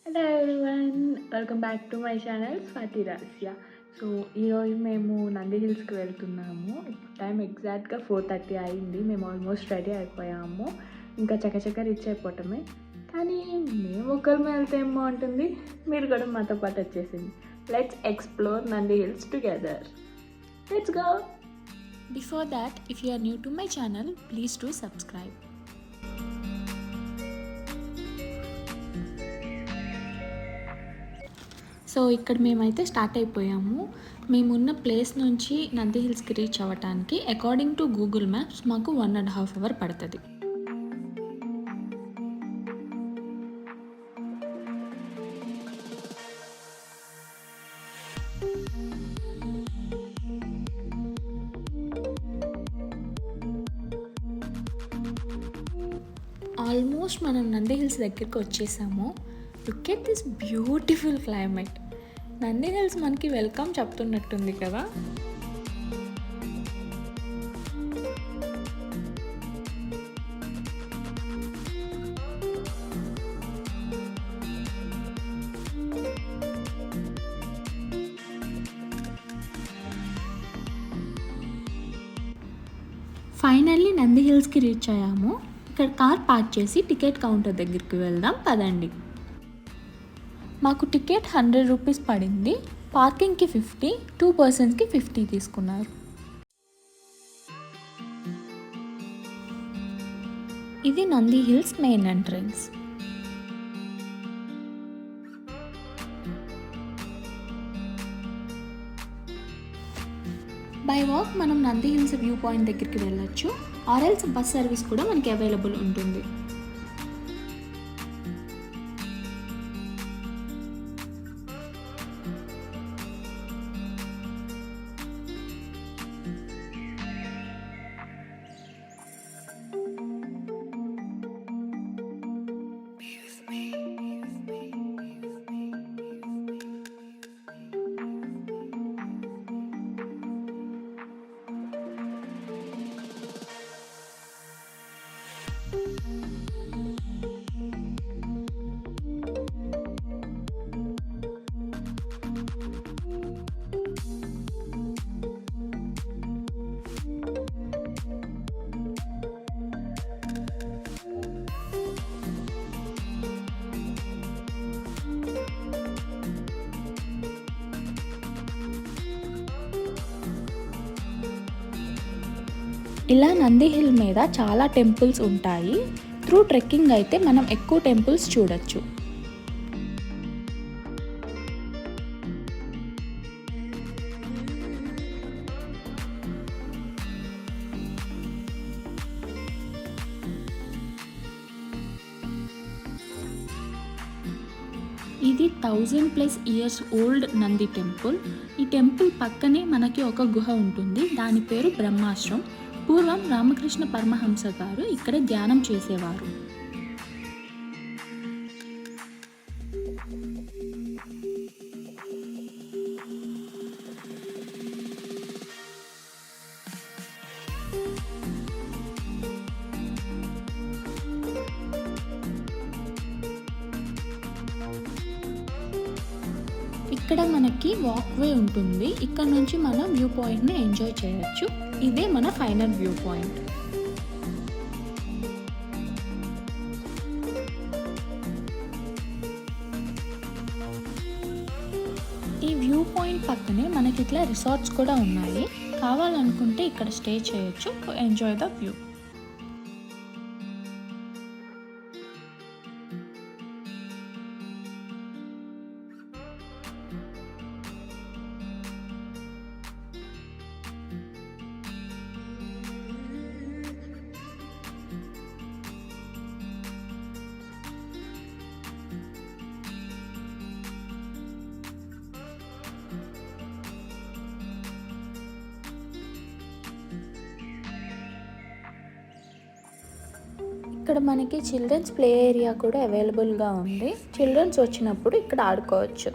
Hello everyone, welcome back to my channel Swathi Rasya. So ఈరోజు మేము నంది హిల్స్కి వెళ్తున్నాము. టైం ఎగ్జాక్ట్గా 4:30 అయింది. మేము ఆల్మోస్ట్ రెడీ అయిపోయాము. ఇంకా చకచక రీచ్ అయిపోవటమే. కానీ మేము ఒకరిమే వెళ్తే ఏమో ఉంటుంది, మీరు కూడా మాతో పాటు వచ్చేసింది. Let's explore Nandi hills together. Let's go. Before that, if you are new to my channel, please do subscribe. So ఇక్కడ మేమైతే స్టార్ట్ అయిపోయాము. మేమున్న ప్లేస్ నుంచి నంది హిల్స్కి రీచ్ అవ్వటానికి అకార్డింగ్ టు గూగుల్ మ్యాప్స్ మాకు 1.5 అవర్ పడుతుంది. ఆల్మోస్ట్ మనం నంది హిల్స్ దగ్గరికి వచ్చేసాము. Look at this beautiful climate. Nandi hills మనకి వెల్కమ్ చెప్తున్నట్టుంది కదా. ఫైనల్లీ నంది హిల్స్కి రీచ్ అయ్యాము. ఇక్కడ కార్ పార్క్ చేసి టికెట్ కౌంటర్ దగ్గరికి వెళ్దాం పదండి. మాకు టికెట్ 100 రూపీస్ పడింది. పార్కింగ్కి 50, 2 పర్సన్స్కి 50 తీసుకున్నారు. ఇది Nandi hills main entrance. By walk మనం నంది హిల్స్ వ్యూ పాయింట్ దగ్గరికి వెళ్ళొచ్చు. ఆర్ఎల్స్ బస్ సర్వీస్ కూడా మనకి అవైలబుల్ ఉంటుంది. ఇలా నంది హిల్ మీద చాలా టెంపుల్స్ ఉంటాయి. త్రూ ట్రెక్కింగ్ అయితే మనం ఎక్కువ టెంపుల్స్ చూడొచ్చు. ఇది 1000+ ఇయర్స్ ఓల్డ్ నంది టెంపుల్. ఈ టెంపుల్ పక్కనే మనకి ఒక గుహ ఉంటుంది. దాని పేరు బ్రహ్మాశ్రం. పూర్వం రామకృష్ణ పరమహంస గారు ఇక్కడ ధ్యానం చేసేవారు. ఇక్కడ మనకి వాక్వే ఉంటుంది. ఇక్కడ నుంచి మనం వ్యూ పాయింట్ని ఎంజాయ్ చేయొచ్చు. ఇదే మన ఫైనల్ వ్యూ పాయింట్. ఈ వ్యూ పాయింట్ పక్కనే మనకి ఇట్లా రిసార్ట్స్ కూడా ఉన్నాయి. కావాలనుకుంటే ఇక్కడ స్టే చేయొచ్చు టు ఎంజాయ్ ద వ్యూ. ఇక్కడ మనకి చిల్డ్రన్స్ ప్లే ఏరియా కూడా అవైలబుల్గా ఉంది. చిల్డ్రన్స్ వచ్చినప్పుడు ఇక్కడ ఆడుకోవచ్చు.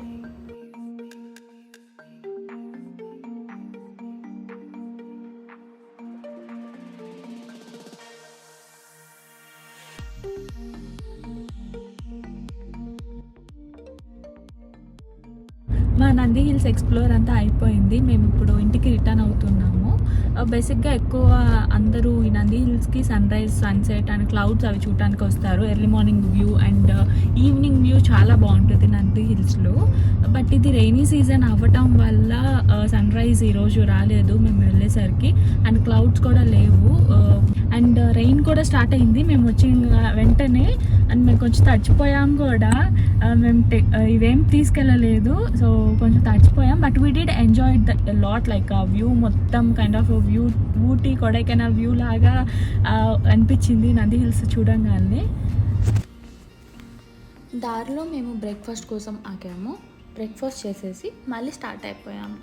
మా నంది హిల్స్ ఎక్స్ప్లోర్ అంతా అయిపోయింది. మేము ఇప్పుడు ఇంటికి రిటర్న్ అవుతున్నాము. బేసిక్గా ఎక్కువ అందరూ ఈ నంది హిల్స్కి sunrise, sunset and clouds అవి చూడటానికి వస్తారు. Early morning view and evening view చాలా బాగుంటుంది నంది హిల్స్లో. బట్ ఇది రెయినీ సీజన్ అవ్వటం వల్ల సన్ రైజ్ ఈరోజు రాలేదు మేము వెళ్ళేసరికి, అండ్ క్లౌడ్స్ కూడా లేవు, అండ్ రెయిన్ కూడా స్టార్ట్ అయింది మేము వచ్చిన వెంటనే. అండ్ మేము కొంచెం తడిచిపోయాం కూడా. మేము ఇవేం తీసుకెళ్ళలేదు, సో కొంచెం తడిచిపోయాం. But we did enjoy the lot, like ఆ వ్యూ మొత్తం kind of view, Ooty Kodaikanal view లాగా అనిపించింది నంది హిల్స్ చూడంగానే. దారిలో మేము బ్రేక్ఫాస్ట్ కోసం ఆగాము. బ్రేక్ఫాస్ట్ చేసేసి మళ్ళీ స్టార్ట్ అయిపోయాము.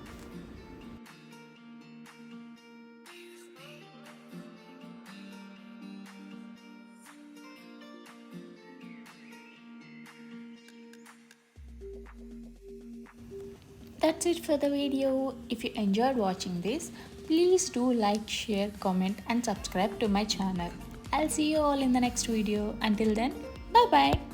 That's it for the video. If you enjoyed watching this, please do like, share, comment and subscribe to my channel. I'll see you all in the next video. Until then, bye bye.